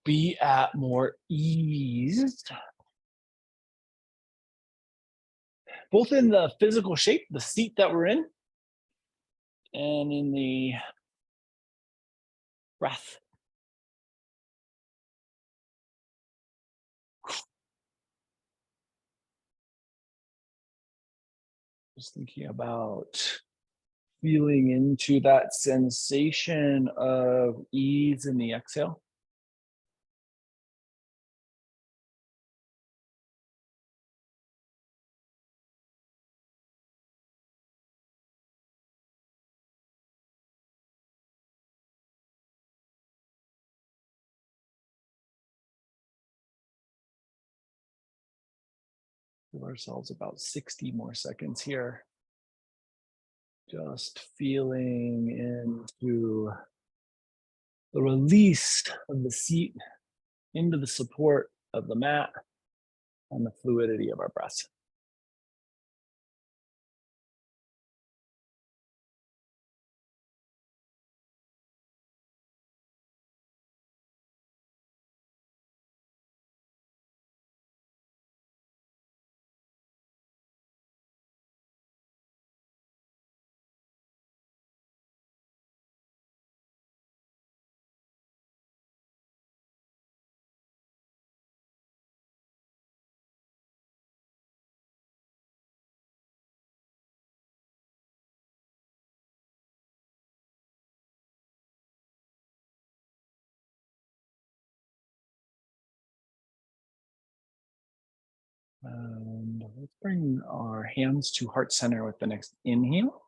be at more ease, both in the physical shape, the seat that we're in, and in the breath. Just thinking about feeling into that sensation of ease in the exhale. Give ourselves about 60 more seconds here. Just feeling into the release of the seat into the support of the mat and the fluidity of our breath. And let's bring our hands to heart center with the next inhale.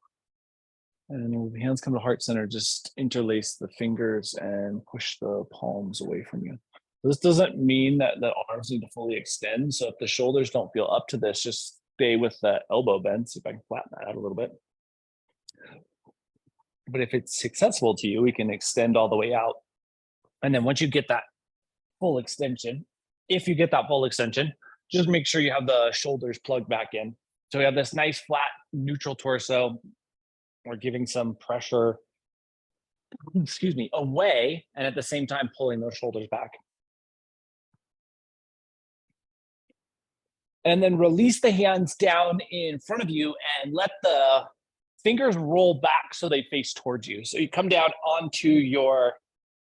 And when the hands come to heart center, just interlace the fingers and push the palms away from you. This doesn't mean that the arms need to fully extend. So if the shoulders don't feel up to this, just stay with the elbow bend. See if I can flatten that out a little bit. But if it's accessible to you, we can extend all the way out. And then once you get that full extension, if you get that full extension, just make sure you have the shoulders plugged back in. So we have this nice flat neutral torso. We're giving some pressure, excuse me, away, and at the same time pulling those shoulders back. And then release the hands down in front of you and let the fingers roll back so they face towards you. So you come down onto your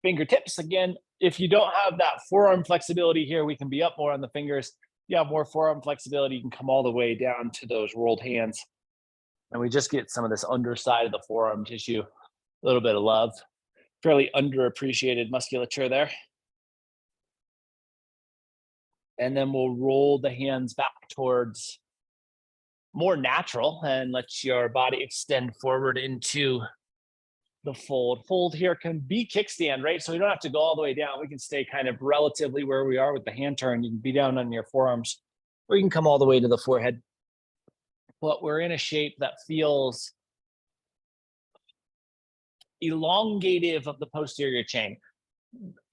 fingertips. Again, if you don't have that forearm flexibility here, we can be up more on the fingers. You have more forearm flexibility, you can come all the way down to those rolled hands. And we just get some of this underside of the forearm tissue, a little bit of love. Fairly underappreciated musculature there. And then we'll roll the hands back towards more natural and let your body extend forward into the fold. Fold here can be kickstand, right? So you don't have to go all the way down. We can stay kind of relatively where we are with the hand turn. You can be down on your forearms, or you can come all the way to the forehead. But we're in a shape that feels elongative of the posterior chain.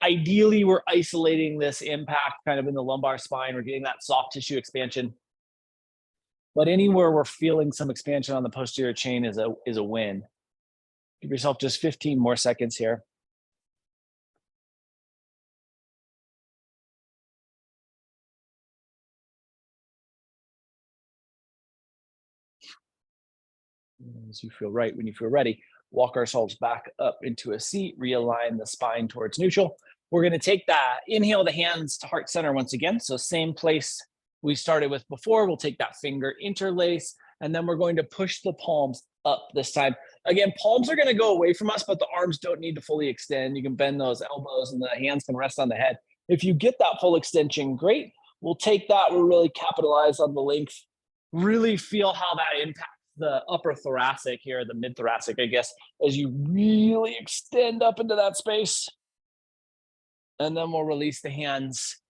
Ideally, we're isolating this impact kind of in the lumbar spine. We're getting that soft tissue expansion. But anywhere we're feeling some expansion on the posterior chain is a win. Give yourself just 15 more seconds here. As you feel right, when you feel ready, walk ourselves back up into a seat, realign the spine towards neutral. We're going to take that, inhale the hands to heart center once again. So same place we started with before. We'll take that finger interlace, and then we're going to push the palms up this time. Again, palms are going to go away from us, but the arms don't need to fully extend. You can bend those elbows and the hands can rest on the head. If you get that full extension, great. We'll take that. We'll really capitalize on the length. Really feel how that impacts the upper thoracic here, the mid thoracic, I guess, as you really extend up into that space. And then we'll release the hands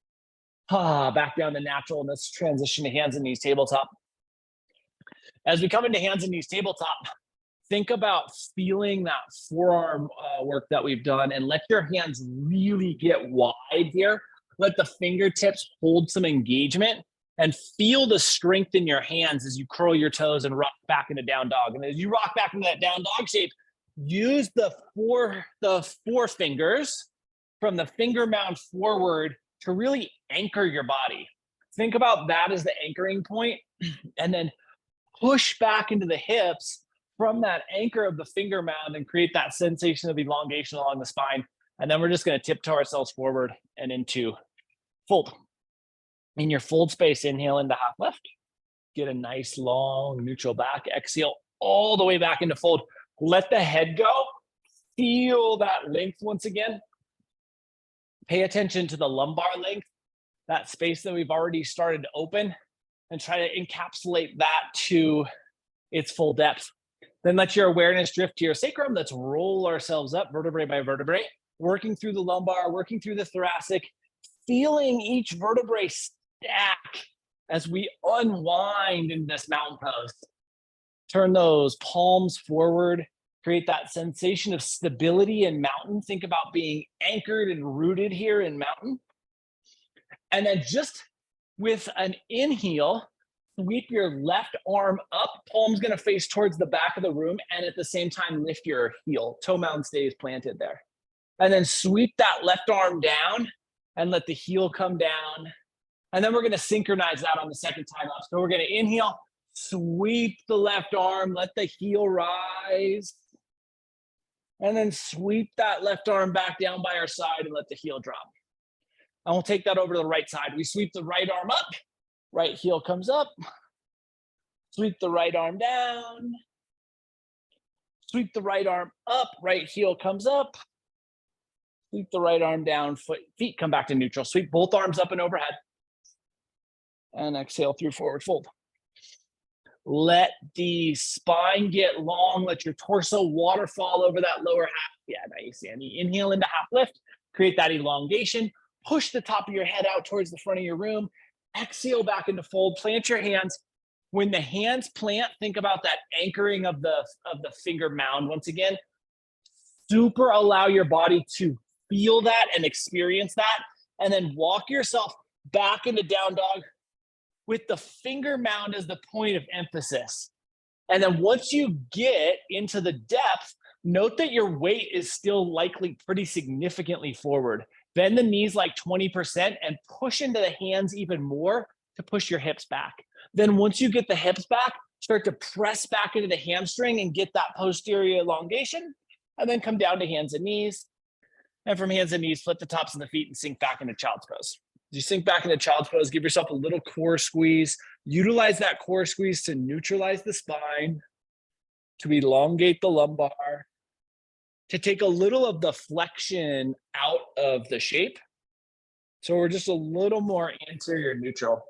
back down to natural. And let's transition to hands and knees tabletop. As we come into hands and knees tabletop, think about feeling that forearm work that we've done, and let your hands really get wide here. Let the fingertips hold some engagement and feel the strength in your hands as you curl your toes and rock back into down dog. And as you rock back into that down dog shape, use the four fingers from the finger mound forward to really anchor your body. Think about that as the anchoring point, and then push back into the hips from that anchor of the finger mound and create that sensation of elongation along the spine. And then we're just going to tiptoe ourselves forward and into fold. In your fold space, inhale into half lift. Get a nice long neutral back. Exhale all the way back into fold. Let the head go. Feel that length once again. Pay attention to the lumbar length, that space that we've already started to open, and try to encapsulate that to its full depth. Then let your awareness drift to your sacrum. Let's roll ourselves up vertebrae by vertebrae, working through the lumbar, working through the thoracic, feeling each vertebrae stack as we unwind in this mountain pose. Turn those palms forward, create that sensation of stability in mountain. Think about being anchored and rooted here in mountain. And then just with an inhale, sweep your left arm up. Palm's gonna face towards the back of the room, and at the same time, lift your heel. Toe mound stays planted there. And then sweep that left arm down and let the heel come down. And then we're gonna synchronize that on the second time up. So we're gonna inhale, sweep the left arm, let the heel rise. And then sweep that left arm back down by our side and let the heel drop. And we'll take that over to the right side. We sweep the right arm up, right heel comes up. Sweep the right arm down. Sweep the right arm up, right heel comes up. Sweep the right arm down, feet come back to neutral. Sweep both arms up and overhead. And exhale through forward fold. Let the spine get long. Let your torso waterfall over that lower half. Yeah, nice, Andy. Inhale into half lift. Create that elongation. Push the top of your head out towards the front of your room. Exhale back into fold. Plant your hands. When the hands plant, think about that anchoring of the finger mound. Once again, super allow your body to feel that and experience that. And then walk yourself back into down dog with the finger mound as the point of emphasis. And then once you get into the depth, note that your weight is still likely pretty significantly forward. Bend the knees like 20% and push into the hands even more to push your hips back. Then once you get the hips back, start to press back into the hamstring and get that posterior elongation, and then come down to hands and knees. And from hands and knees, flip the tops of the feet and sink back into child's pose. As you sink back into child's pose, give yourself a little core squeeze. Utilize that core squeeze to neutralize the spine, to elongate the lumbar, to take a little of the flexion out of the shape. So we're just a little more anterior neutral.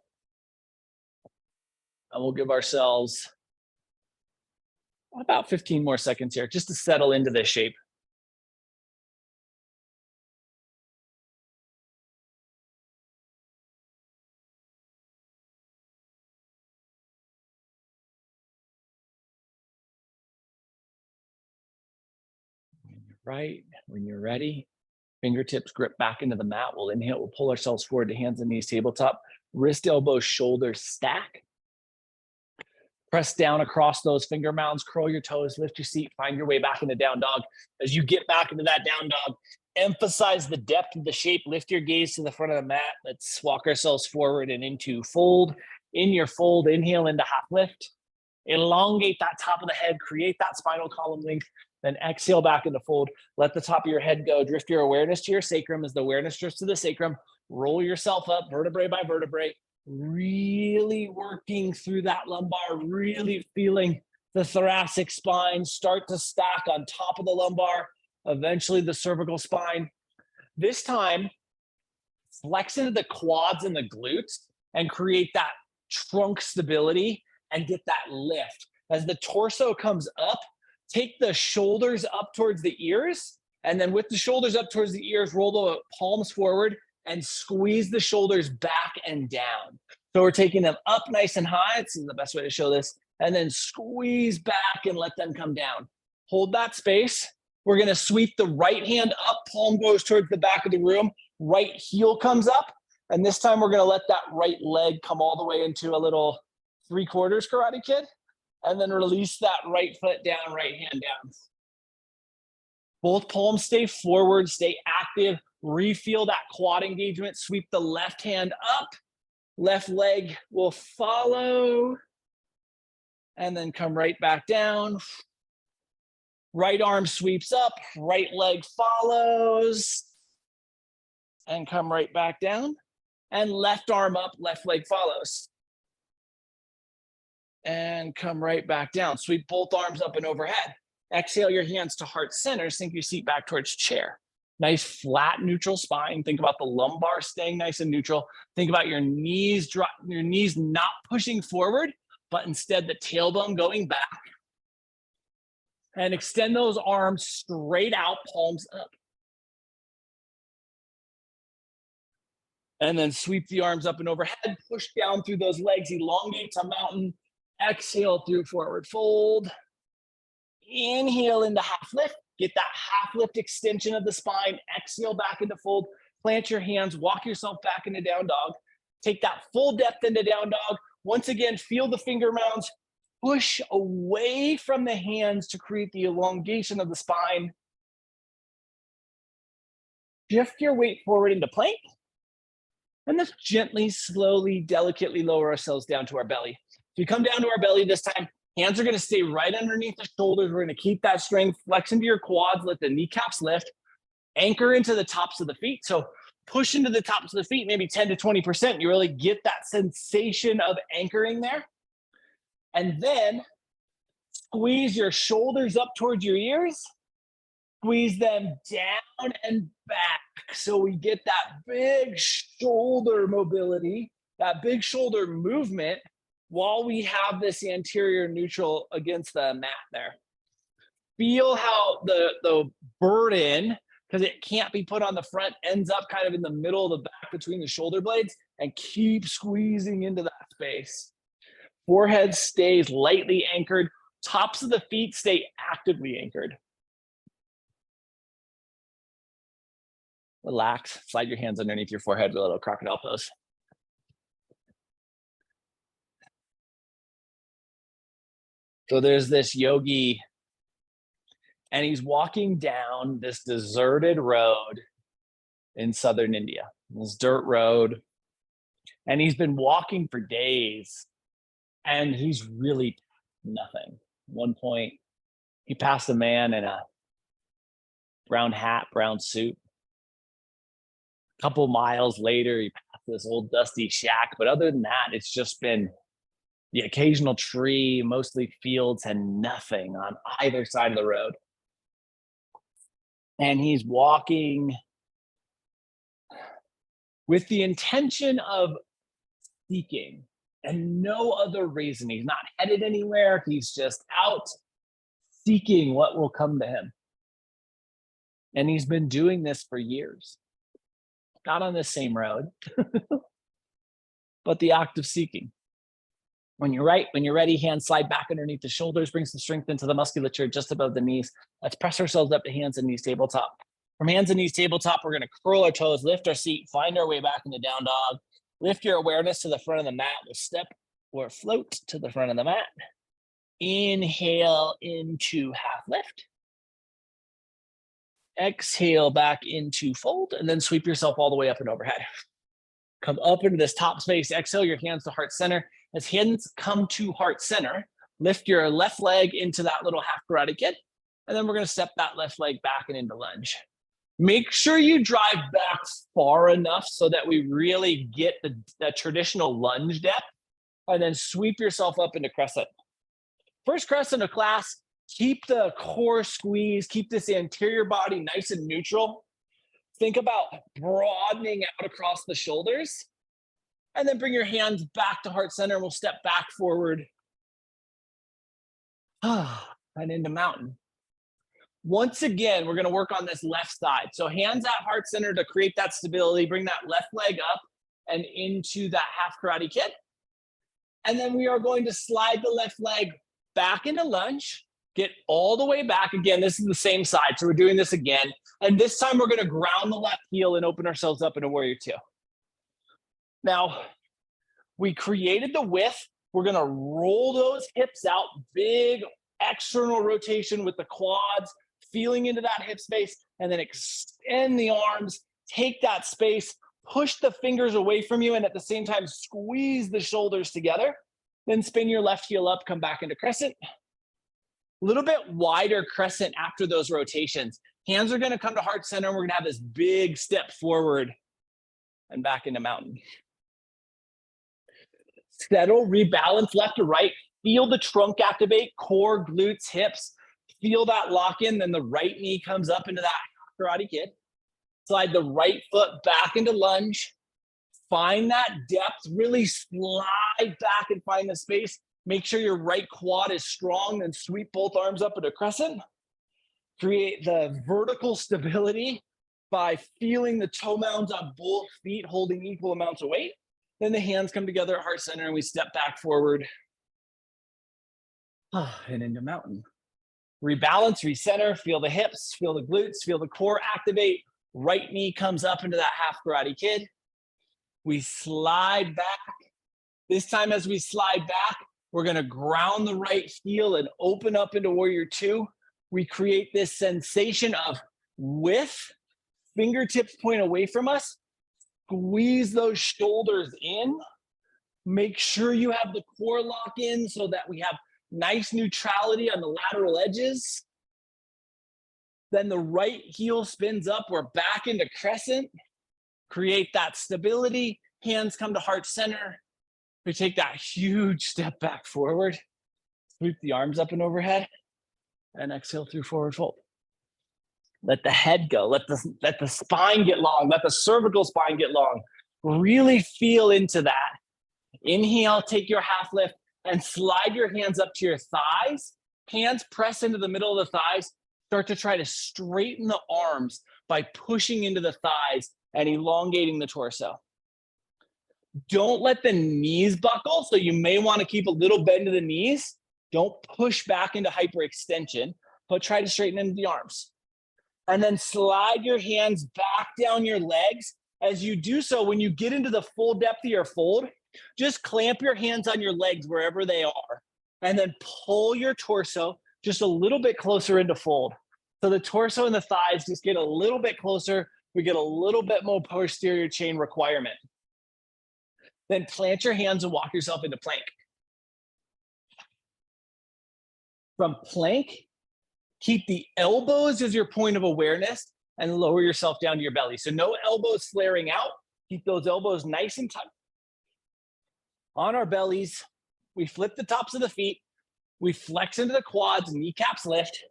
And we'll give ourselves about 15 more seconds here just to settle into this shape. Right, when you're ready, fingertips grip back into the mat. We'll inhale, we'll pull ourselves forward to hands and knees, tabletop, wrist, elbows, shoulders stack. Press down across those finger mounds, curl your toes, lift your seat, find your way back into down dog. As you get back into that down dog, emphasize the depth of the shape, lift your gaze to the front of the mat. Let's walk ourselves forward and into fold. In your fold, inhale into half lift. Elongate that top of the head, create that spinal column length. Then exhale back into fold. Let the top of your head go. Drift your awareness to your sacrum as the awareness drifts to the sacrum. Roll yourself up vertebrae by vertebrae. Really working through that lumbar, really feeling the thoracic spine start to stack on top of the lumbar, eventually the cervical spine. This time, flex into the quads and the glutes and create that trunk stability and get that lift. As the torso comes up, take the shoulders up towards the ears, and then with the shoulders up towards the ears, roll the palms forward and squeeze the shoulders back and down. So we're taking them up nice and high. This is the best way to show this. And then squeeze back and let them come down. Hold that space. We're gonna sweep the right hand up, palm goes towards the back of the room, right heel comes up, and this time we're gonna let that right leg come all the way into a little 3/4 Karate Kid. And then release that right foot down, right hand down. Both palms stay forward, stay active. Refeel that quad engagement. Sweep the left hand up. Left leg will follow. And then come right back down. Right arm sweeps up. Right leg follows. And come right back down. And left arm up, left leg follows. And come right back down. Sweep both arms up and overhead. Exhale your hands to heart center. Sink your seat back towards chair. Nice flat neutral spine. Think about the lumbar staying nice and neutral. Think about your knees not pushing forward, but instead the tailbone going back. And extend those arms straight out, palms up. And then sweep the arms up and overhead, push down through those legs, elongate to mountain, exhale through forward fold. Inhale into half lift, get that half lift extension of the spine, exhale back into fold, plant your hands, walk yourself back into down dog. Take that full depth into down dog. Once again, feel the finger mounds, push away from the hands to create the elongation of the spine. Shift your weight forward into plank. And let's gently, slowly, delicately lower ourselves down to our belly. If we come down to our belly this time, hands are going to stay right underneath the shoulders. We're going to keep that strength, flex into your quads, let the kneecaps lift, anchor into the tops of the feet. So push into the tops of the feet, maybe 10 to 20%. You really get that sensation of anchoring there. And then squeeze your shoulders up towards your ears. Squeeze them down and back. So we get that big shoulder mobility, that big shoulder movement while we have this anterior neutral against the mat there. Feel how the burden, because it can't be put on the front, ends up kind of in the middle of the back between the shoulder blades, and keep squeezing into that space. Forehead stays lightly anchored. Tops of the feet stay actively anchored. Relax, slide your hands underneath your forehead with a little crocodile pose. So there's this yogi, and he's walking down this deserted road in southern India, this dirt road. And he's been walking for days, and he's really nothing. At one point, he passed a man in a brown hat, brown suit. A couple miles later, he passed this old dusty shack. But other than that, it's just been the occasional tree, mostly fields, and nothing on either side of the road. And he's walking with the intention of seeking and no other reason. He's not headed anywhere. He's just out seeking what will come to him. And he's been doing this for years. Not on this same road, but the act of seeking. When you're ready, hands slide back underneath the shoulders, bring some strength into the musculature just above the knees. Let's press ourselves up to hands and knees tabletop. From hands and knees tabletop, we're going to curl our toes, lift our seat, find our way back into down dog. Lift your awareness to the front of the mat. We'll step or float to the front of the mat. Inhale into half lift. Exhale back into fold, and then sweep yourself all the way up and overhead. Come up into this top space. Exhale your hands to heart center. As hands come to heart center, lift your left leg into that little half karate kid, and then we're going to step that left leg back and into lunge. Make sure you drive back far enough so that we really get the traditional lunge depth, and then sweep yourself up into crescent. First crescent of class, keep the core squeezed, keep this anterior body nice and neutral. Think about broadening out across the shoulders, and then bring your hands back to heart center, and we'll step back forward and into mountain. Once again, we're going to work on this left side. So hands at heart center to create that stability. Bring that left leg up and into that half karate kid. And then we are going to slide the left leg back into lunge. Get all the way back. Again, this is the same side. So we're doing this again. And this time we're going to ground the left heel and open ourselves up into warrior two. Now, we created the width. We're going to roll those hips out. Big external rotation with the quads, feeling into that hip space, and then extend the arms, take that space, push the fingers away from you, and at the same time, squeeze the shoulders together. Then spin your left heel up, come back into crescent. A little bit wider crescent after those rotations. Hands are gonna come to heart center, and we're gonna have this big step forward and back into mountain. Settle, rebalance left to right. Feel the trunk activate, core, glutes, hips. Feel that lock in, then the right knee comes up into that Karate Kid. Slide the right foot back into lunge. Find that depth, really slide back and find the space. Make sure your right quad is strong, then sweep both arms up into crescent. Create the vertical stability by feeling the toe mounds on both feet, holding equal amounts of weight. Then the hands come together at heart center and we step back forward and into mountain. Rebalance, recenter, feel the hips, feel the glutes, feel the core activate. Right knee comes up into that half Karate Kid. We slide back. This time as we slide back, we're gonna ground the right heel and open up into Warrior Two. We create this sensation of width, fingertips point away from us. Squeeze those shoulders in. Make sure you have the core lock in so that we have nice neutrality on the lateral edges. Then the right heel spins up. We're back into crescent. Create that stability. Hands come to heart center. We take that huge step back forward. Sweep the arms up and overhead. And exhale through forward fold. Let the head go. Let the spine get long. Let the cervical spine get long. Really feel into that. Inhale, take your half lift and slide your hands up to your thighs. Hands press into the middle of the thighs. Start to try to straighten the arms by pushing into the thighs and elongating the torso. Don't let the knees buckle, so you may want to keep a little bend to the knees. Don't push back into hyperextension, but try to straighten into the arms. And then slide your hands back down your legs. As you do so, when you get into the full depth of your fold, just clamp your hands on your legs wherever they are, and then pull your torso just a little bit closer into fold. So the torso and the thighs just get a little bit closer. We get a little bit more posterior chain requirement. Then plant your hands and walk yourself into plank. From plank, keep the elbows as your point of awareness and lower yourself down to your belly. So no elbows flaring out. Keep those elbows nice and tight. On our bellies, we flip the tops of the feet. We flex into the quads, kneecaps lift.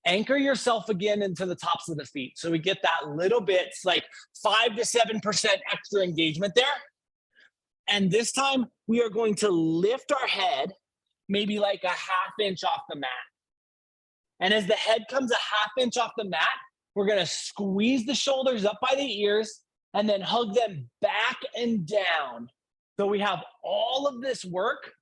Anchor yourself again into the tops of the feet. So we get that little bit, it's like 5 to 7% extra engagement there. And this time we are going to lift our head maybe like a half inch off the mat. And as the head comes a half inch off the mat, we're gonna squeeze the shoulders up by the ears and then hug them back and down. So we have all of this work.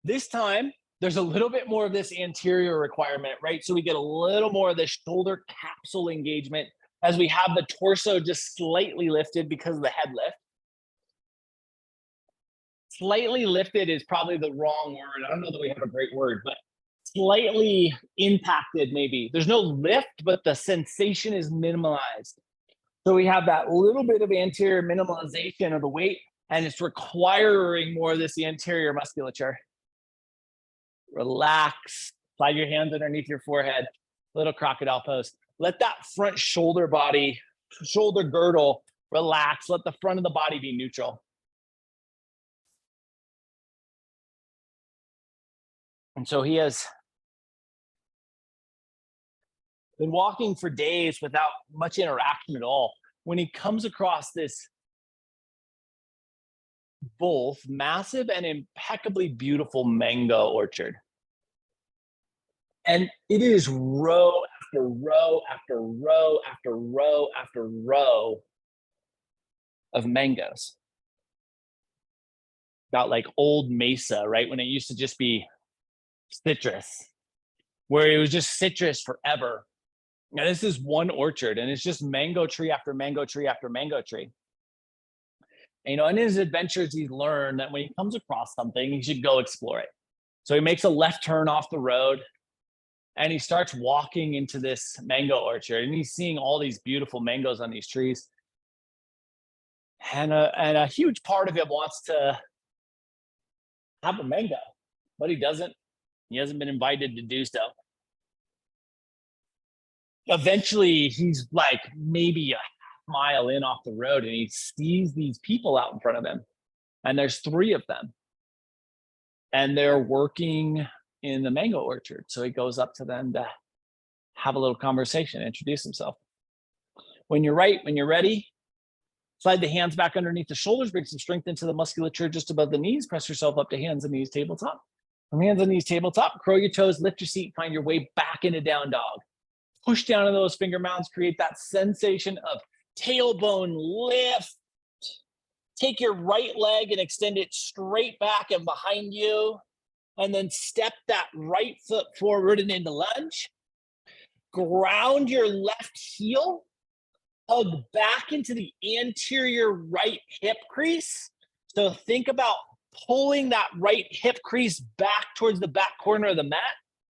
This time, there's a little bit more of this anterior requirement, right? So we get a little more of the shoulder capsule engagement as we have the torso just slightly lifted because of the head lift. Slightly lifted is probably the wrong word. I don't know that we have a great word, but slightly impacted maybe. There's no lift, but the sensation is minimalized. So we have that little bit of anterior minimalization of the weight, and it's requiring more of this anterior musculature. Relax. Slide your hands underneath your forehead. Little crocodile pose. Let that front shoulder body, shoulder girdle relax. Let the front of the body be neutral. And so he has been walking for days without much interaction at all. When he comes across this both massive and impeccably beautiful mango orchard. And it is row after row after row after row after row of mangoes. About like old Mesa, right? When it used to just be citrus, where it was just citrus forever. Now this is one orchard and it's just mango tree after mango tree after mango tree. And, you know, in his adventures, he's learned that when he comes across something, he should go explore it. So he makes a left turn off the road And he starts walking into this mango orchard, and he's seeing all these beautiful mangoes on these trees. And a huge part of him wants to have a mango, but he doesn't. He hasn't been invited to do so. Eventually, he's like maybe a mile in off the road, and he sees these people out in front of him. And there's 3 of them. And they're working in the mango orchard. So he goes up to them to have a little conversation, introduce himself. When you're right, when you're ready, slide the hands back underneath the shoulders, bring some strength into the musculature just above the knees. Press yourself up to hands and knees, tabletop. From hands and knees, tabletop, curl your toes, lift your seat, find your way back into down dog. Push down into those finger mounds, create that sensation of tailbone lift. Take your right leg and extend it straight back and behind you. And then step that right foot forward and into lunge. Ground your left heel. Hug back into the anterior right hip crease. So think about pulling that right hip crease back towards the back corner of the mat,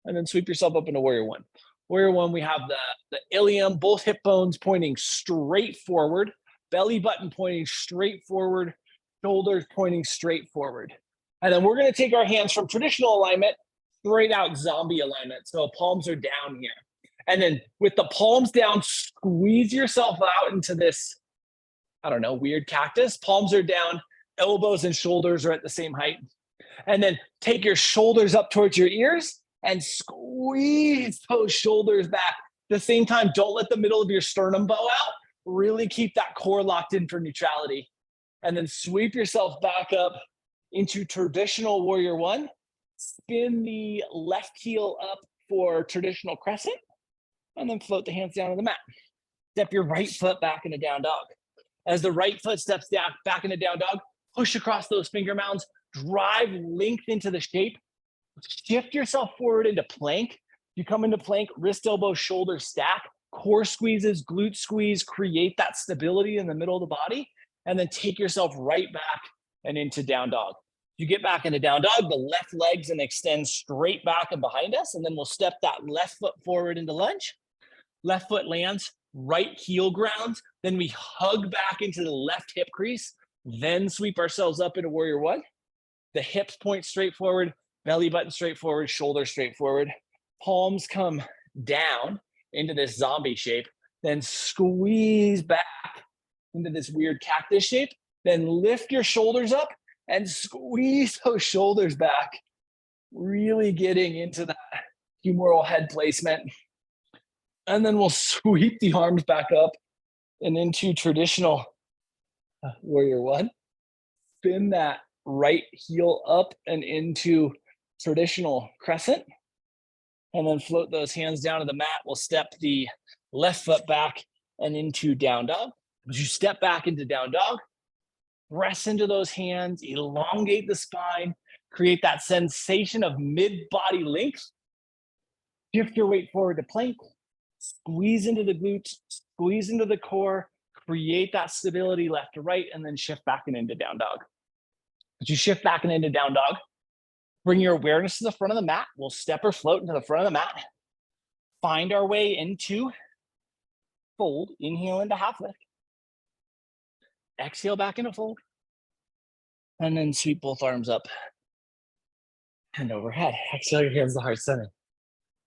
and then sweep yourself up into warrior one. Warrior one, we have the ilium, both hip bones pointing straight forward, belly button pointing straight forward, shoulders pointing straight forward. And then we're going to take our hands from traditional alignment, straight out zombie alignment. So palms are down here. And then with the palms down, squeeze yourself out into this, I don't know, weird cactus. Palms are down, elbows and shoulders are at the same height. And then take your shoulders up towards your ears and squeeze those shoulders back. At the same time, don't let the middle of your sternum bow out. Really keep that core locked in for neutrality. And then sweep yourself back up into traditional warrior one. Spin the left heel up for traditional crescent. And then float the hands down on the mat. Step your right foot back into down dog. As the right foot steps down back into down dog, push across those finger mounds, drive length into the shape, shift yourself forward into plank. You come into plank, wrist, elbow, shoulder stack, core squeezes, glute squeeze, create that stability in the middle of the body, and then take yourself right back and into down dog. You get back into down dog, the left leg's and extend straight back and behind us, and then we'll step that left foot forward into lunge. Left foot lands, right heel grounds, then we hug back into the left hip crease, then sweep ourselves up into warrior one. The hips point straight forward, belly button straight forward, shoulder straight forward. Palms come down into this zombie shape, then squeeze back into this weird cactus shape, then lift your shoulders up and squeeze those shoulders back, really getting into that humeral head placement. And then we'll sweep the arms back up and into traditional warrior one. Spin that right heel up and into traditional crescent. And then float those hands down to the mat. We'll step the left foot back and into down dog. As you step back into down dog, press into those hands, elongate the spine, create that sensation of mid-body length. Shift your weight forward to plank. Squeeze into the glutes, squeeze into the core, create that stability left to right, and then shift back and into down dog. As you shift back and into down dog, bring your awareness to the front of the mat. We'll step or float into the front of the mat. Find our way into fold. Inhale into half lift. Exhale back into fold. And then sweep both arms up and overhead. Exhale your hands to heart center.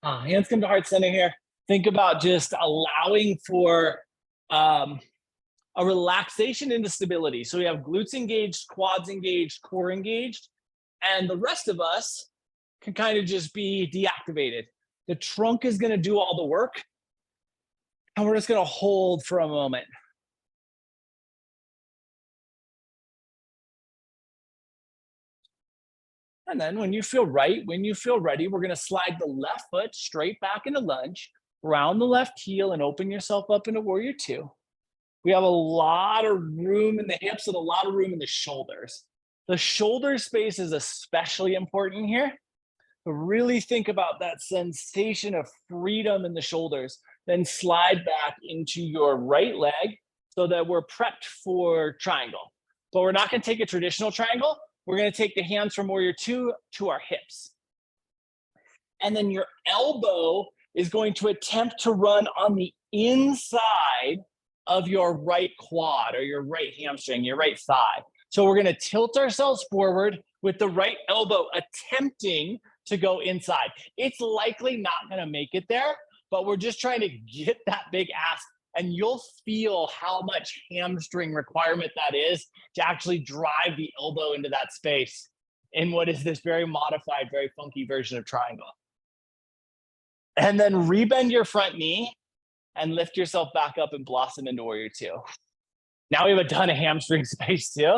Hands come to heart center here. Think about just allowing for a relaxation into stability. So we have glutes engaged, quads engaged, core engaged, and the rest of us can kind of just be deactivated. The trunk is going to do all the work, and we're just going to hold for a moment. And then when you feel right, when you feel ready, we're going to slide the left foot straight back into lunge, round the left heel, and open yourself up into warrior two. We have a lot of room in the hips and a lot of room in the shoulders. The shoulder space is especially important here. But really think about that sensation of freedom in the shoulders. Then slide back into your right leg so that we're prepped for triangle. But we're not going to take a traditional triangle. We're going to take the hands from warrior two to our hips. And then your elbow is going to attempt to run on the inside of your right quad or your right hamstring, your right thigh. So we're going to tilt ourselves forward with the right elbow attempting to go inside. It's likely not going to make it there, but we're just trying to get that big ass, and you'll feel how much hamstring requirement that is to actually drive the elbow into that space in what is this very modified, very funky version of triangle. And then rebend your front knee and lift yourself back up and blossom into warrior two. Now we have a ton of hamstring space too.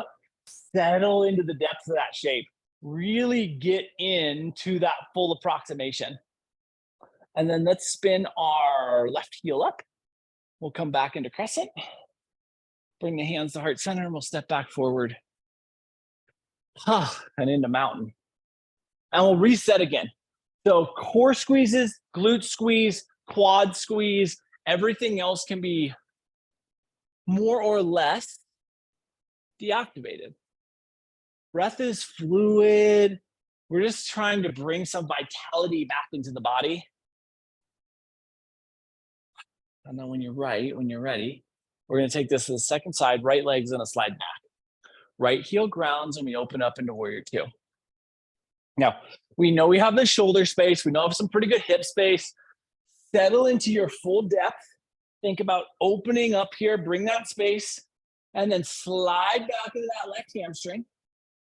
Settle into the depths of that shape. Really get into that full approximation. And then let's spin our left heel up. We'll come back into crescent. Bring the hands to heart center and we'll step back forward. And into mountain. And we'll reset again. So core squeezes, glute squeeze, quad squeeze, everything else can be more or less deactivated. Breath is fluid. We're just trying to bring some vitality back into the body. And then when you're ready, we're going to take this to the second side, right leg's going to slide back. Right heel grounds and we open up into warrior two. Now, we know we have the shoulder space. We know we have some pretty good hip space. Settle into your full depth. Think about opening up here, bring that space, and then slide back into that left hamstring.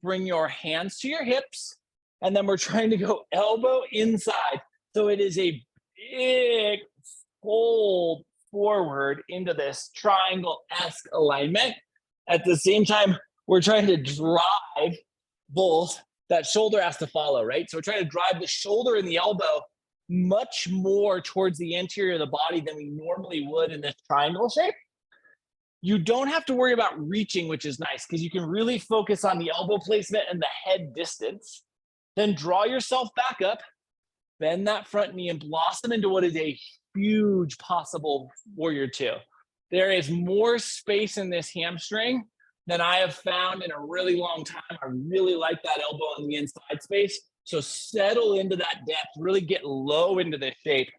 Bring your hands to your hips, and then we're trying to go elbow inside. So it is a big fold forward into this triangle-esque alignment. At the same time, we're trying to drive both. That shoulder has to follow, right? So we're trying to drive the shoulder and the elbow much more towards the interior of the body than we normally would in this triangle shape. You don't have to worry about reaching, which is nice because you can really focus on the elbow placement and the head distance. Then draw yourself back up, bend that front knee and blossom into what is a huge possible warrior two. There is more space in this hamstring than I have found in a really long time. I really like that elbow on the inside space. So settle into that depth, really get low into this shape.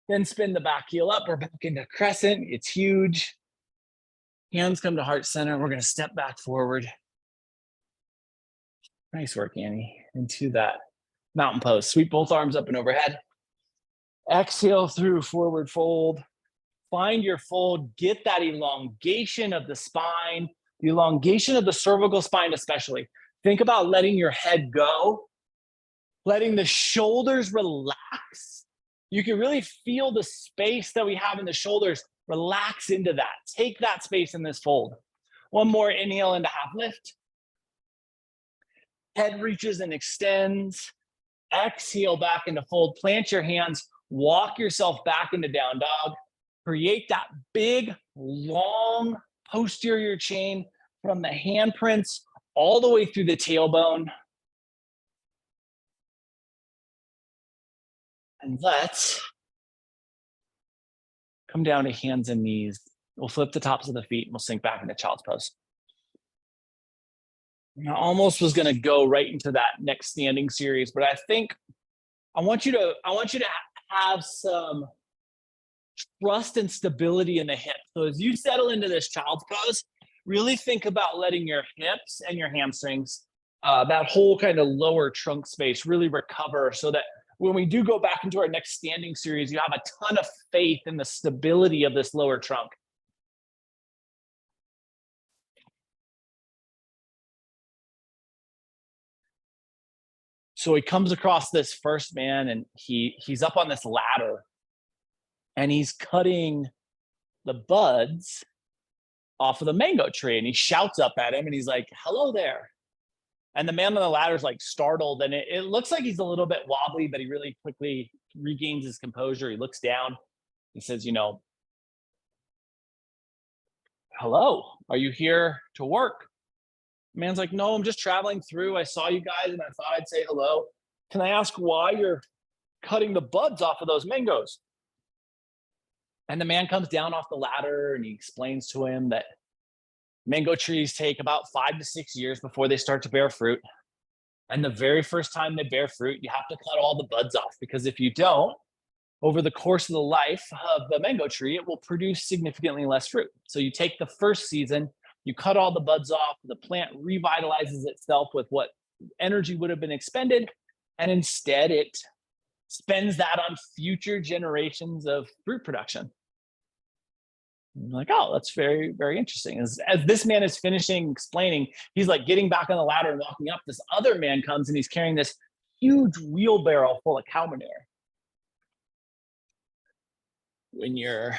Then spin the back heel up. We're back into crescent. It's huge. Hands come to heart center. We're going to step back forward. Nice work, Annie. Into that mountain pose. Sweep both arms up and overhead. Exhale through forward fold. Find your fold. Get that elongation of the spine, the elongation of the cervical spine especially. Think about letting your head go, letting the shoulders relax. You can really feel the space that we have in the shoulders. Relax into that. Take that space in this fold. One more inhale into half lift. Head reaches and extends. Exhale back into fold. Plant your hands. Walk yourself back into down dog. Create that big, long posterior chain from the handprints all the way through the tailbone. And let's come down to hands and knees. We'll flip the tops of the feet and we'll sink back into child's pose. I almost was going to go right into that next standing series, but I think I want you to have some trust and stability in the hips. So as you settle into this child's pose, really think about letting your hips and your hamstrings, that whole kind of lower trunk space really recover so that when we do go back into our next standing series, you have a ton of faith in the stability of this lower trunk. So he comes across this first man and he's up on this ladder and he's cutting the buds off of the mango tree and he shouts up at him and he's like, "Hello there." And the man on the ladder is like startled and it looks like he's a little bit wobbly, but he really quickly regains his composure. He looks down. He says, "Hello, are you here to work?" The man's like, "No, I'm just traveling through. I saw you guys and I thought I'd say hello. Can I ask why you're cutting the buds off of those mangoes?" And the man comes down off the ladder and he explains to him that mango trees take about 5 to 6 years before they start to bear fruit. And the very first time they bear fruit, you have to cut all the buds off, because if you don't, over the course of the life of the mango tree, it will produce significantly less fruit. So you take the first season, you cut all the buds off, the plant revitalizes itself with what energy would have been expended, and instead it spends that on future generations of fruit production. I'm like, oh, that's very, very interesting. As this man is finishing explaining, he's like getting back on the ladder and walking up. This other man comes and he's carrying this huge wheelbarrow full of cow manure. When you're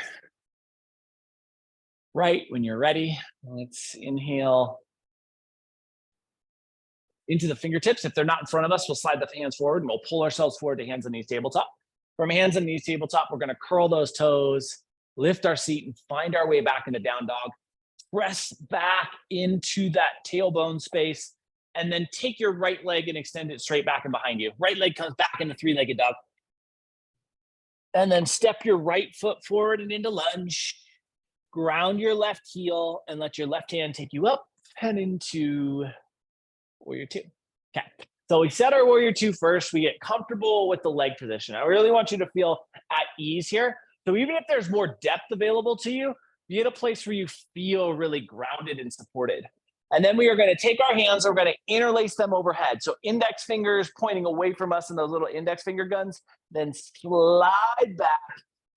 ready, let's inhale into the fingertips. If they're not in front of us, we'll slide the hands forward and we'll pull ourselves forward to hands and knees tabletop. From hands and knees tabletop, we're going to curl those toes, lift our seat, and find our way back into down dog. Press back into that tailbone space, and then take your right leg and extend it straight back and behind you. Right leg comes back into three-legged dog. And then step your right foot forward and into lunge. Ground your left heel and let your left hand take you up and into warrior two. Okay. So we set our warrior two first. We get comfortable with the leg position. I really want you to feel at ease here. So even if there's more depth available to you, be at a place where you feel really grounded and supported. And then we are going to take our hands, we're going to interlace them overhead. So index fingers pointing away from us in those little index finger guns, then slide back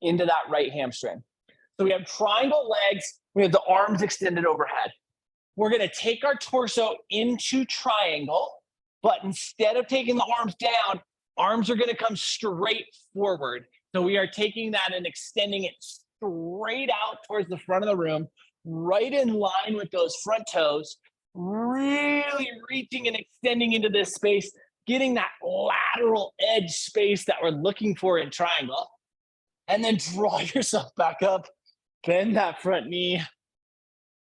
into that right hamstring. So we have triangle legs, we have the arms extended overhead. We're going to take our torso into triangle, but instead of taking the arms down, arms are going to come straight forward. So we are taking that and extending it straight out towards the front of the room, right in line with those front toes, really reaching and extending into this space, getting that lateral edge space that we're looking for in triangle. And then draw yourself back up, bend that front knee,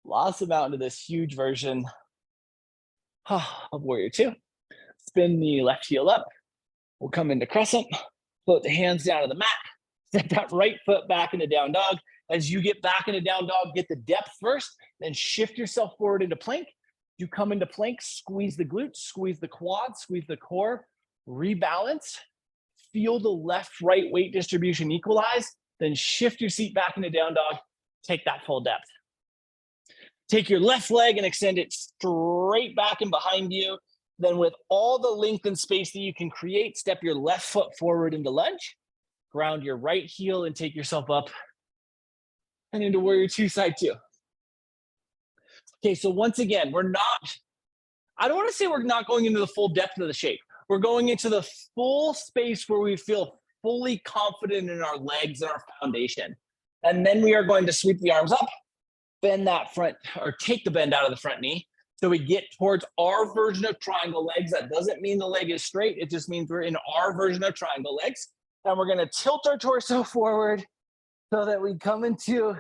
blossom out into this huge version of warrior two. Spin the left heel up. We'll come into crescent, float the hands down to the mat, step that right foot back into down dog. As you get back into down dog, get the depth first, then shift yourself forward into plank. You come into plank, squeeze the glutes, squeeze the quads, squeeze the core, rebalance, feel the left-right weight distribution equalize, then shift your seat back into down dog, take that full depth. Take your left leg and extend it straight back and behind you. Then with all the length and space that you can create, step your left foot forward into lunge, ground your right heel and take yourself up and into warrior two, side two. Okay, so once again, I don't want to say we're not going into the full depth of the shape. We're going into the full space where we feel fully confident in our legs and our foundation. And then we are going to sweep the arms up, bend that front, or take the bend out of the front knee. So we get towards our version of triangle legs. That doesn't mean the leg is straight. It just means we're in our version of triangle legs. And we're going to tilt our torso forward so that we come into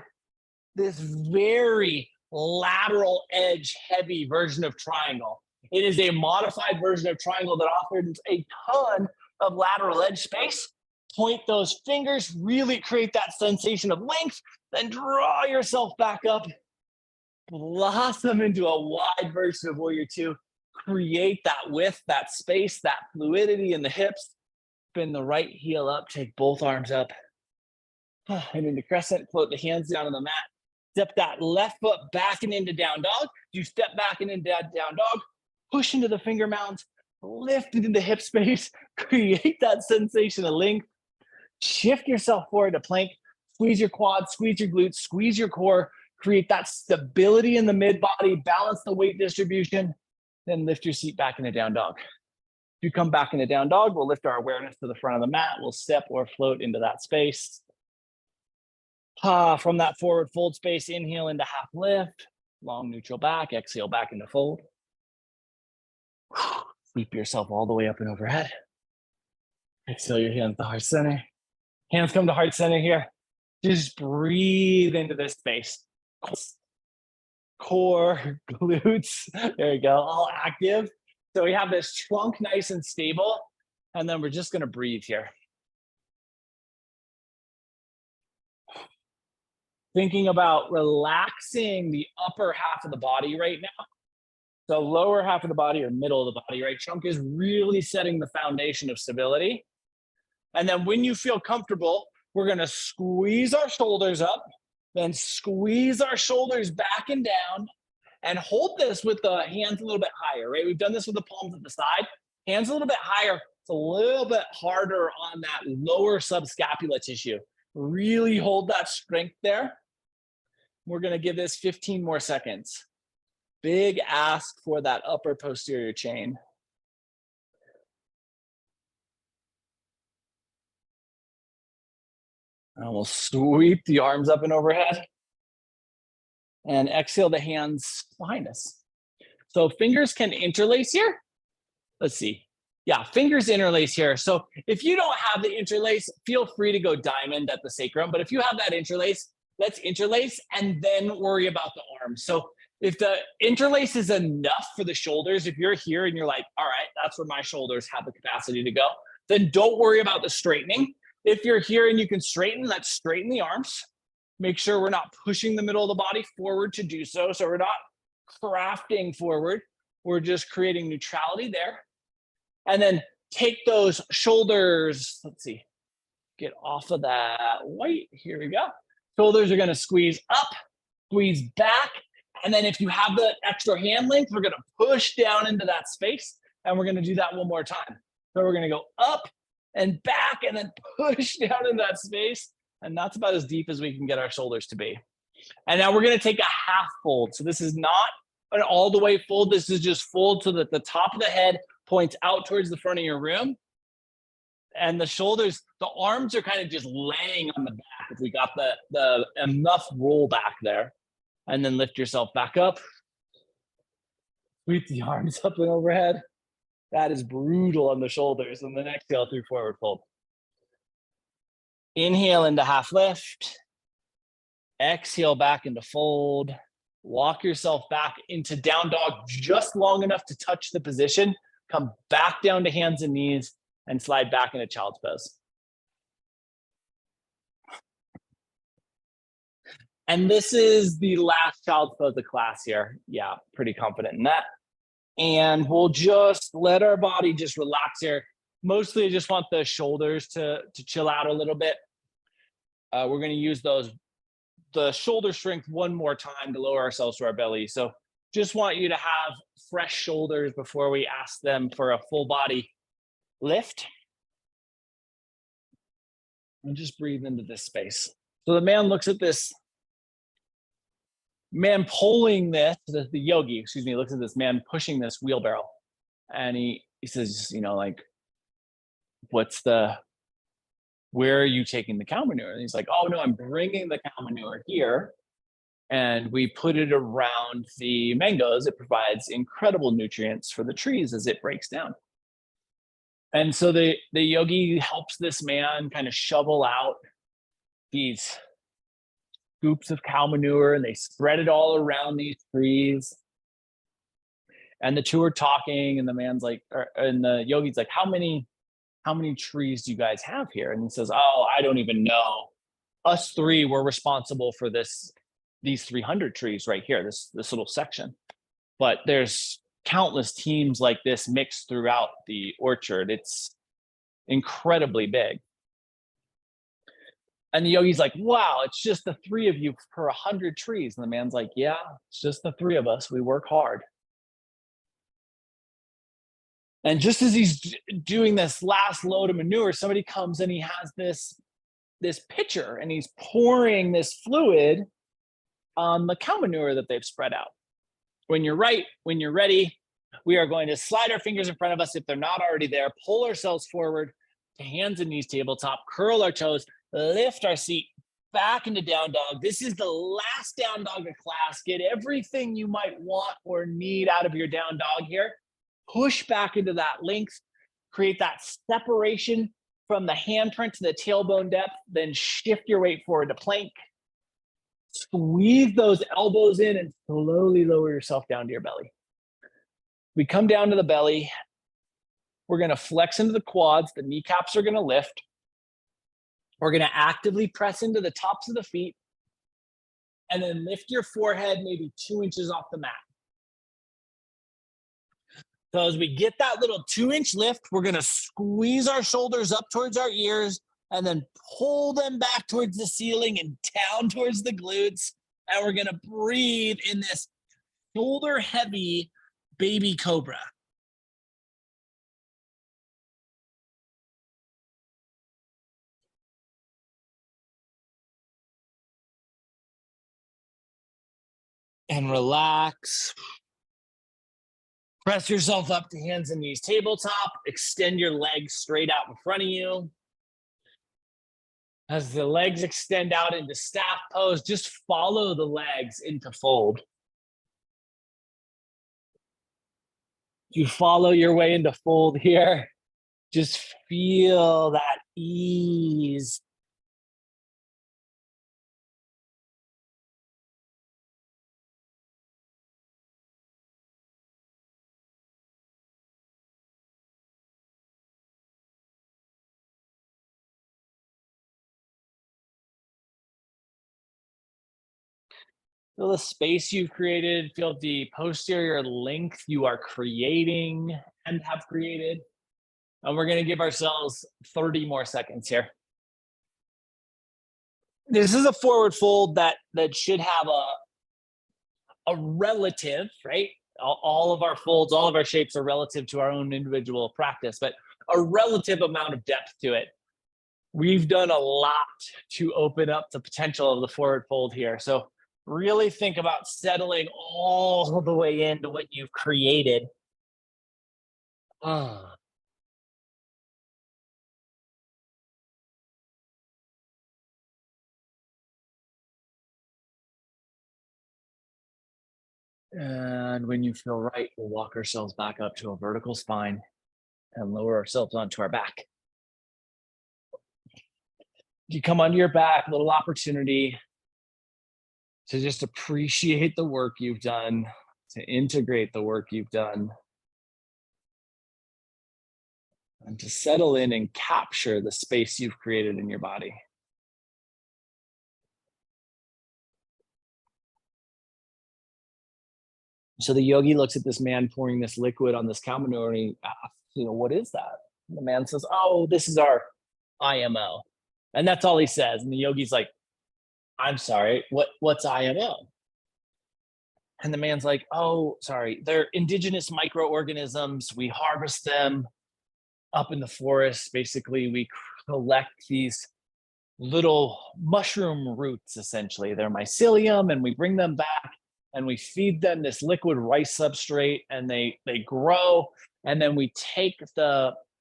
this very lateral edge heavy version of triangle. It is a modified version of triangle that offers a ton of lateral edge space. Point those fingers, really create that sensation of length, then draw yourself back up, blossom into a wide version of warrior two, create that width, that space, that fluidity in the hips, bend the right heel up, take both arms up, and into crescent, float the hands down on the mat, step that left foot back and into down dog, you step back and into down dog, push into the finger mounds, lift into the hip space, create that sensation of length, shift yourself forward to plank, squeeze your quads, squeeze your glutes, squeeze your core, create that stability in the mid body, balance the weight distribution, then lift your seat back into down dog. If you come back into down dog, we'll lift our awareness to the front of the mat. We'll step or float into that space. From that forward fold space, inhale into half lift, long neutral back, exhale back into fold. Sweep yourself all the way up and overhead. Exhale your hands to heart center. Hands come to heart center here. Just breathe into this space. Core, glutes, there you go, all active. So we have this trunk nice and stable, and then we're just gonna breathe here. Thinking about relaxing the upper half of the body right now. So lower half of the body or middle of the body, right? Chunk is really setting the foundation of stability. And then when you feel comfortable, we're going to squeeze our shoulders up, then squeeze our shoulders back and down, and hold this with the hands a little bit higher, right? We've done this with the palms at the side. Hands a little bit higher. It's a little bit harder on that lower subscapular tissue. Really hold that strength there. We're going to give this 15 more seconds. Big ask for that upper posterior chain. And we'll sweep the arms up and overhead. And exhale the hands behind us. So fingers can interlace here. Let's see. Yeah, fingers interlace here. So if you don't have the interlace, feel free to go diamond at the sacrum. But if you have that interlace, let's interlace and then worry about the arms. So if the interlace is enough for the shoulders, if you're here and you're like, all right, that's where my shoulders have the capacity to go, then don't worry about the straightening. If you're here and you can straighten, let's straighten the arms. Make sure we're not pushing the middle of the body forward to do so. So we're not crafting forward. We're just creating neutrality there. And then take those shoulders, let's see, get off of that white. Here we go. Shoulders are going to squeeze up, squeeze back. And then if you have the extra hand length, we're going to push down into that space. And we're going to do that one more time. So we're going to go up and back and then push down in that space. And that's about as deep as we can get our shoulders to be. And now we're going to take a half fold. So this is not an all the way fold. This is just fold so that the top of the head points out towards the front of your room. And the shoulders, the arms are kind of just laying on the back if we got the enough roll back there. And then lift yourself back up. Sweep the arms up and overhead. That is brutal on the shoulders. And then exhale through forward fold. Inhale into half lift. Exhale back into fold. Walk yourself back into down dog just long enough to touch the position. Come back down to hands and knees and slide back into child's pose. And this is the last child's pose of class here. Yeah, pretty confident in that. And we'll just let our body just relax here. Mostly I just want the shoulders to chill out a little bit. We're going to use the shoulder strength one more time to lower ourselves to our belly. So just want you to have fresh shoulders before we ask them for a full body lift. And just breathe into this space. So the man looks at this man pulling this, the yogi, excuse me, looks at this man pushing this wheelbarrow. And he says, you know, like, where are you taking the cow manure? And he's like, oh no, I'm bringing the cow manure here. And we put it around the mangoes. It provides incredible nutrients for the trees as it breaks down. And so the yogi helps this man kind of shovel out these scoops of cow manure, and they spread it all around these trees. And the two are talking, and the man's like, and the yogi's like, how many trees do you guys have here? And he says, oh, I don't even know. Us three were responsible for these 300 trees right here, this little section. But there's countless teams like this mixed throughout the orchard. It's incredibly big. And the yogi's like, wow, it's just the three of you per 100 trees. And the man's like, yeah, it's just the three of us. We work hard. And just as he's doing this last load of manure, somebody comes and he has this pitcher and he's pouring this fluid on the cow manure that they've spread out. When you're ready, we are going to slide our fingers in front of us if they're not already there, pull ourselves forward to hands and knees tabletop, curl our toes, lift our seat back into down dog. This is the last down dog of class. Get everything you might want or need out of your down dog here. Push back into that length, create that separation from the handprint to the tailbone depth, then shift your weight forward to plank. Squeeze those elbows in and slowly lower yourself down to your belly. We come down to the belly. We're going to flex into the quads. The kneecaps are going to lift. We're going to actively press into the tops of the feet and then lift your forehead maybe 2 inches off the mat. So as we get that little 2-inch lift, we're going to squeeze our shoulders up towards our ears and then pull them back towards the ceiling and down towards the glutes. And we're going to breathe in this shoulder heavy baby cobra. And relax. Press yourself up to hands and knees tabletop. Extend your legs straight out in front of you. As the legs extend out into staff pose, just follow the legs into fold. You follow your way into fold here. Just feel that ease. Feel the space you've created, feel the posterior length you are creating and have created. And we're going to give ourselves 30 more seconds here. This is a forward fold that should have a relative, right? All of our folds, all of our shapes are relative to our own individual practice, but a relative amount of depth to it. We've done a lot to open up the potential of the forward fold here. So really think about settling all the way into what you've created. And when you feel right, we'll walk ourselves back up to a vertical spine and lower ourselves onto our back. You come onto your back, little opportunity to just appreciate the work you've done, to integrate the work you've done, and to settle in and capture the space you've created in your body. So the yogi looks at this man pouring this liquid on this cow manure and he asks, what is that? And the man says, oh, this is our IMO. And that's all he says. And the yogi's like, I'm sorry, what's IMO? And the man's like, oh, sorry, they're indigenous microorganisms. We harvest them up in the forest. Basically, we collect these little mushroom roots, essentially. They're mycelium, and we bring them back and we feed them this liquid rice substrate, and they grow. And then we take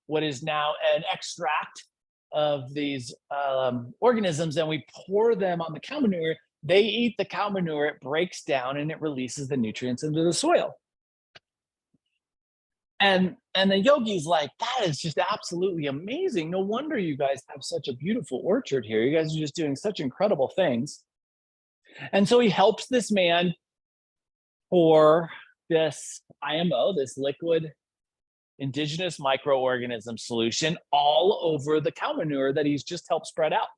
what is now an extract of these organisms, and we pour them on the cow manure. They eat the cow manure, it breaks down, and it releases the nutrients into the soil. And the yogi's like, that is just absolutely amazing. No wonder you guys have such a beautiful orchard here. You guys are just doing such incredible things. And so he helps this man pour this IMO, this liquid indigenous microorganism solution, all over the cow manure that he's just helped spread out.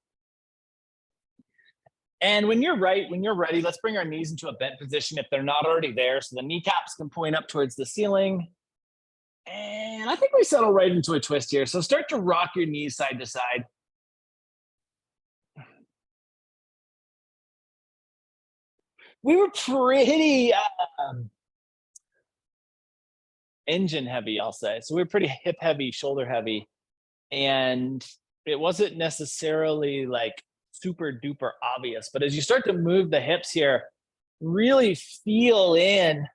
And when you're ready, let's bring our knees into a bent position if they're not already there, so the kneecaps can point up towards the ceiling. And I think we settle right into a twist here. So start to rock your knees side to side. We were pretty engine heavy, I'll say. So we were pretty hip heavy, shoulder heavy. And it wasn't necessarily like super duper obvious, but as you start to move the hips here, really feel in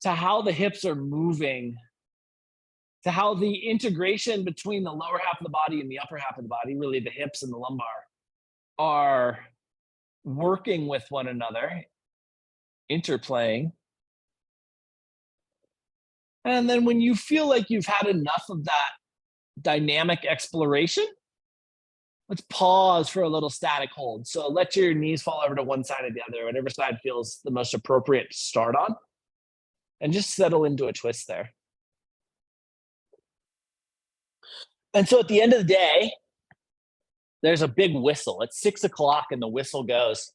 to how the hips are moving, to how the integration between the lower half of the body and the upper half of the body, really the hips and the lumbar, are working with one another, interplaying. And then when you feel like you've had enough of that dynamic exploration, let's pause for a little static hold. So let your knees fall over to one side or the other, whatever side feels the most appropriate to start on, and just settle into a twist there. And so at the end of the day, there's a big whistle. It's 6 o'clock and the whistle goes.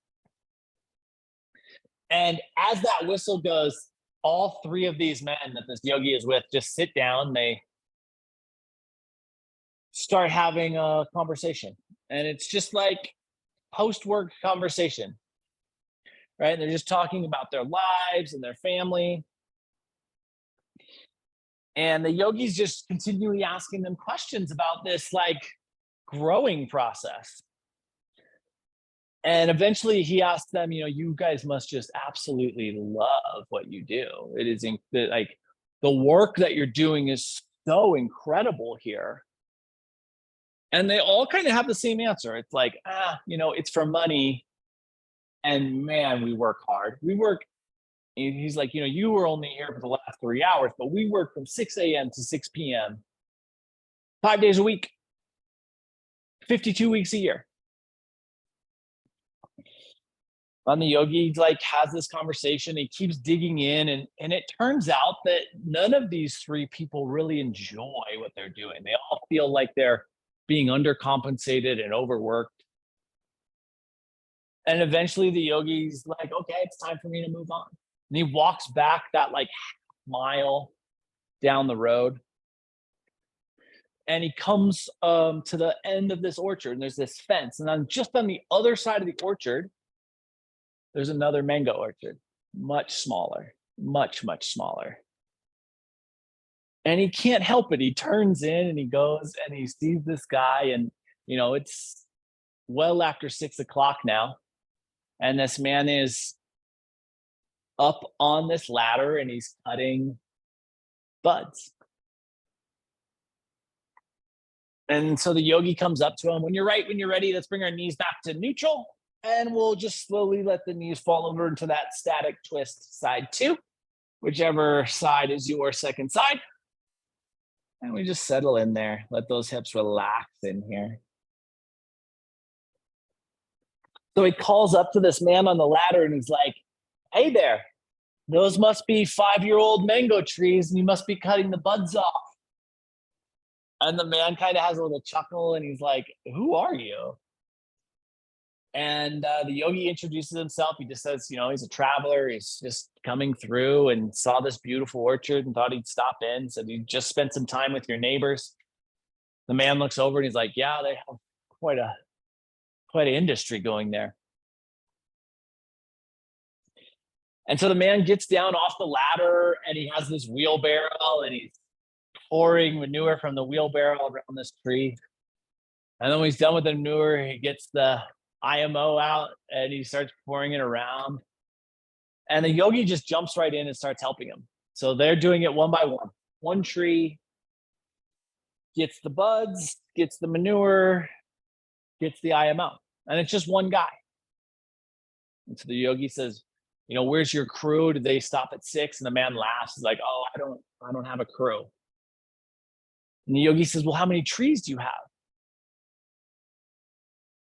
And as that whistle goes, all three of these men that this yogi is with just sit down. They start having a conversation, and it's just like post-work conversation, right? And they're just talking about their lives and their family. And the yogi's just continually asking them questions about this like growing process. And eventually he asked them, you guys must just absolutely love what you do. It is like the work that you're doing is so incredible here. And they all kind of have the same answer. It's like, it's for money. And man, we work hard. He's like, you were only here for the last 3 hours, but we work from 6 a.m. to 6 p.m., 5 days a week, 52 weeks a year. And the yogi like has this conversation. He keeps digging in, and it turns out that none of these three people really enjoy what they're doing. They all feel like they're being undercompensated and overworked. And eventually the yogi's like, okay, it's time for me to move on. And he walks back that like mile down the road. And he comes to the end of this orchard, and there's this fence. And then just on the other side of the orchard, there's another mango orchard, much smaller, much, much smaller. And he can't help it. He turns in and he goes and he sees this guy, and it's well after 6 o'clock now. And this man is up on this ladder and he's cutting buds. And so the yogi comes up to him. When you're ready, let's bring our knees back to neutral. And we'll just slowly let the knees fall over into that static twist side 2, whichever side is your second side. And we just settle in there. Let those hips relax in here. So he calls up to this man on the ladder and he's like, hey there, those must be 5-year-old mango trees and you must be cutting the buds off. And the man kind of has a little chuckle and he's like, who are you? And the yogi introduces himself. He just says, he's a traveler. He's just coming through and saw this beautiful orchard and thought he'd stop in. Said he just spent some time with your neighbors. The man looks over and he's like, yeah, they have quite an industry going there. And so the man gets down off the ladder and he has this wheelbarrow and he's pouring manure from the wheelbarrow around this tree. And then when he's done with the manure, he gets the IMO out and he starts pouring it around. And the yogi just jumps right in and starts helping him. So they're doing it one by one. One tree gets the buds, gets the manure, gets the IMO. And it's just one guy. And so the yogi says, where's your crew? Did they stop at 6? And the man laughs. He's like, oh, I don't have a crew. And the yogi says, well, how many trees do you have?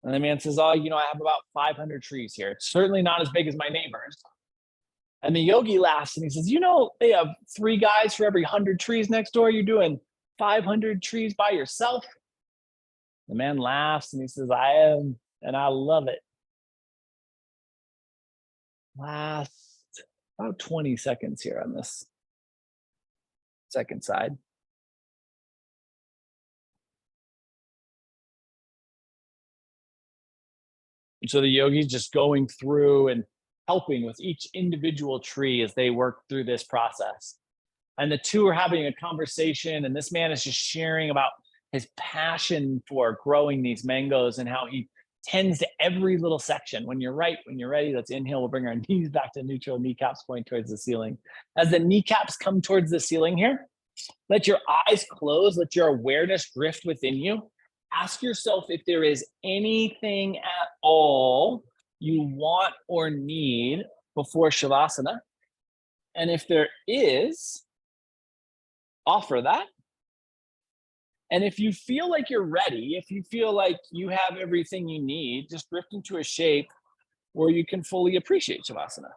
And the man says, oh, I have about 500 trees here. It's certainly not as big as my neighbors. And the yogi laughs and he says, they have 3 guys for every 100 trees next door. You're doing 500 trees by yourself. The man laughs and he says, I am, and I love it. Last about 20 seconds here on this second side. So the yogi's just going through and helping with each individual tree as they work through this process. And the two are having a conversation, and this man is just sharing about his passion for growing these mangoes and how he tends to every little section. When you're ready, let's inhale. We'll bring our knees back to neutral, kneecaps point towards the ceiling. As the kneecaps come towards the ceiling here, let your eyes close, let your awareness drift within you. Ask yourself if there is anything at all you want or need before Shavasana. And if there is, offer that. And if you feel like you're ready, if you feel like you have everything you need, just drift into a shape where you can fully appreciate Shavasana.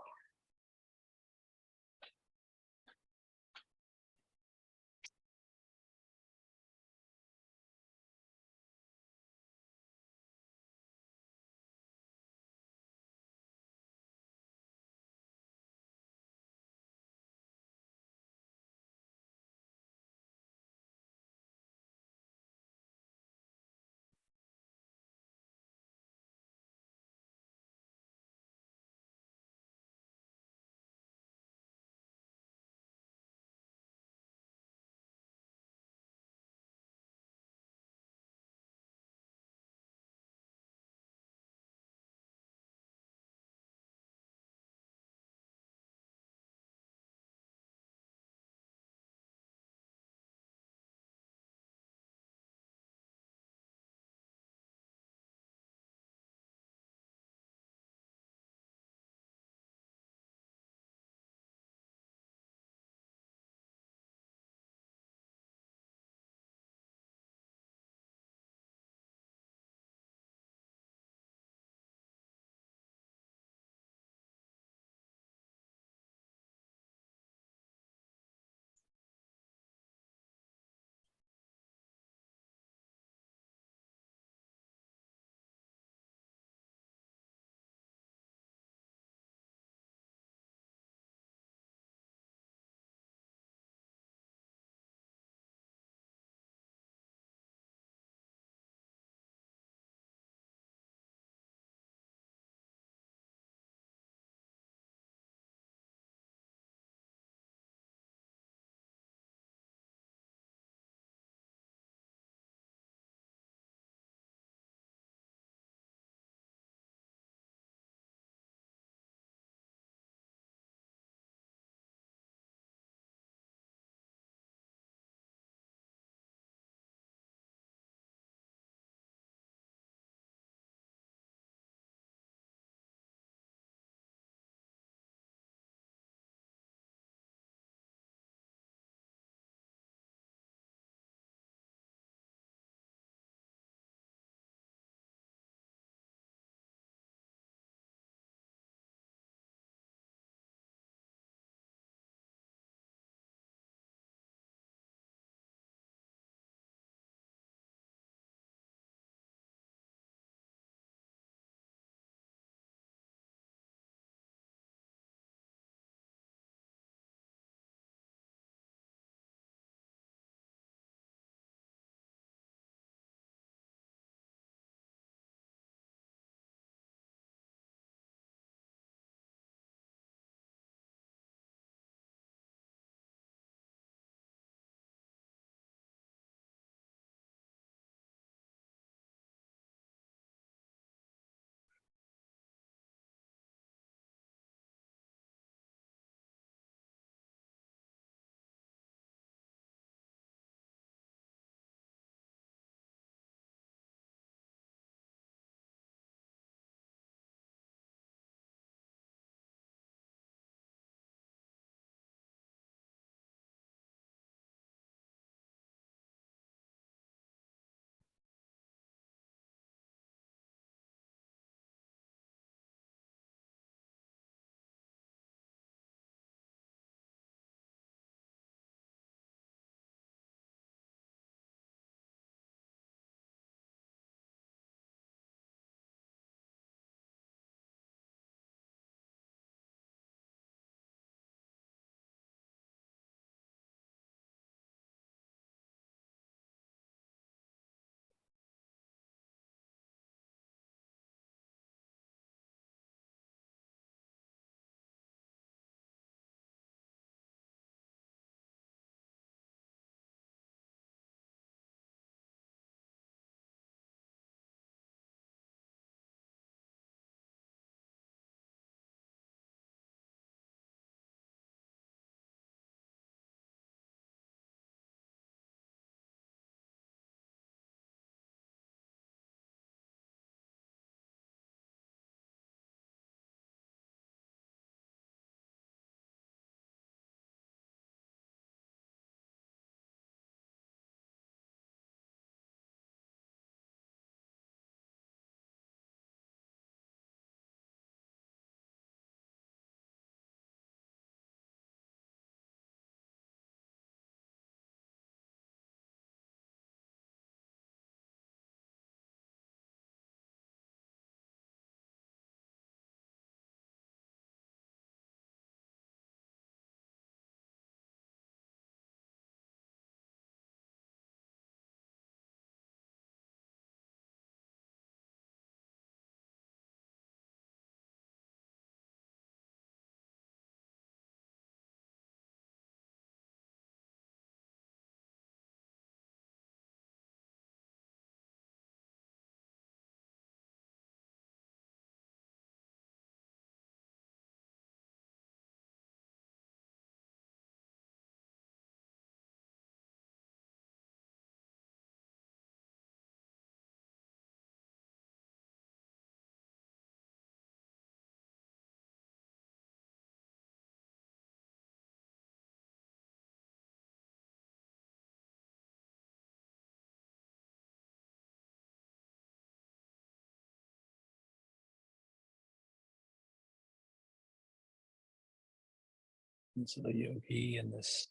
And so the yogi and this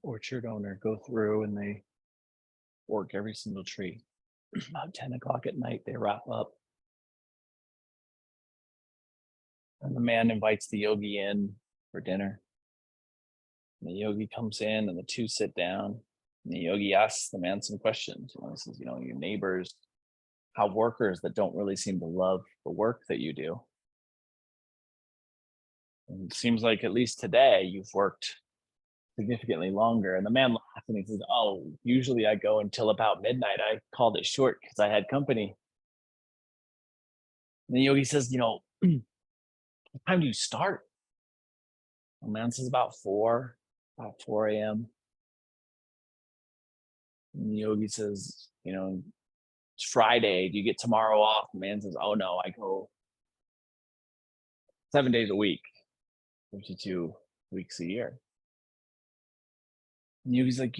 orchard owner go through and they work every single tree. About 10 o'clock at night, they wrap up. And the man invites the yogi in for dinner. And the yogi comes in and the two sit down. And the yogi asks the man some questions. He says, your neighbors have workers that don't really seem to love the work that you do. And it seems like at least today you've worked significantly longer. And the man laughs and he says, oh, usually I go until about midnight. I called it short because I had company. And the yogi says, what time do you start? The man says about 4 a.m. And the yogi says, it's Friday. Do you get tomorrow off? The man says, oh no, I go 7 days a week, 52 weeks a year. And the yogi's like,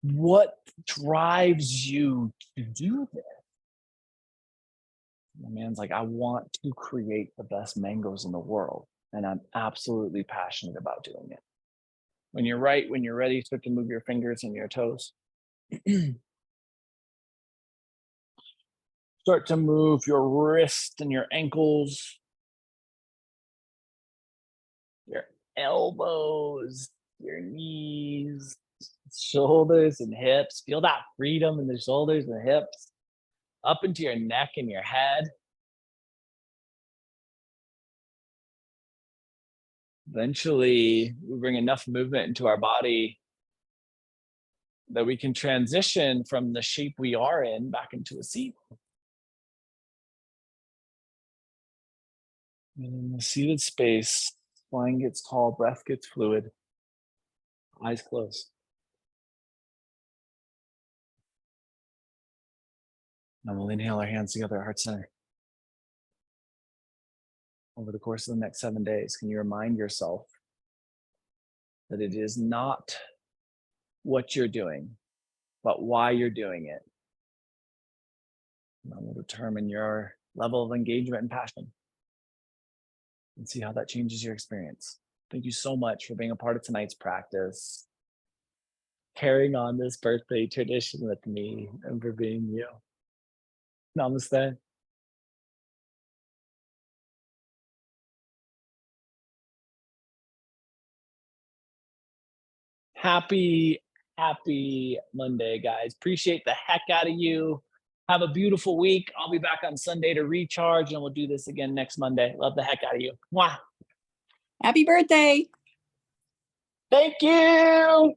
what drives you to do this? And the man's like, I want to create the best mangoes in the world. And I'm absolutely passionate about doing it. When you're ready, start to move your fingers and your toes. Start to move your wrist and your ankles, your elbows, your knees, shoulders and hips. Feel that freedom in the shoulders and the hips, up into your neck and your head. Eventually, we bring enough movement into our body that we can transition from the shape we are in back into a seat. And in the seated space, spine gets tall, breath gets fluid, eyes closed. And we'll inhale our hands together at heart center. Over the course of the next 7 days, can you remind yourself that it is not what you're doing, but why you're doing it? And that will determine your level of engagement and passion, and see how that changes your experience. Thank you so much for being a part of tonight's practice, carrying on this birthday tradition with me, and for being you. Namaste. Happy Monday, guys. Appreciate the heck out of you. Have a beautiful week. I'll be back on Sunday to recharge, and we'll do this again next Monday. Love the heck out of you. Mwah. Happy birthday. Thank you.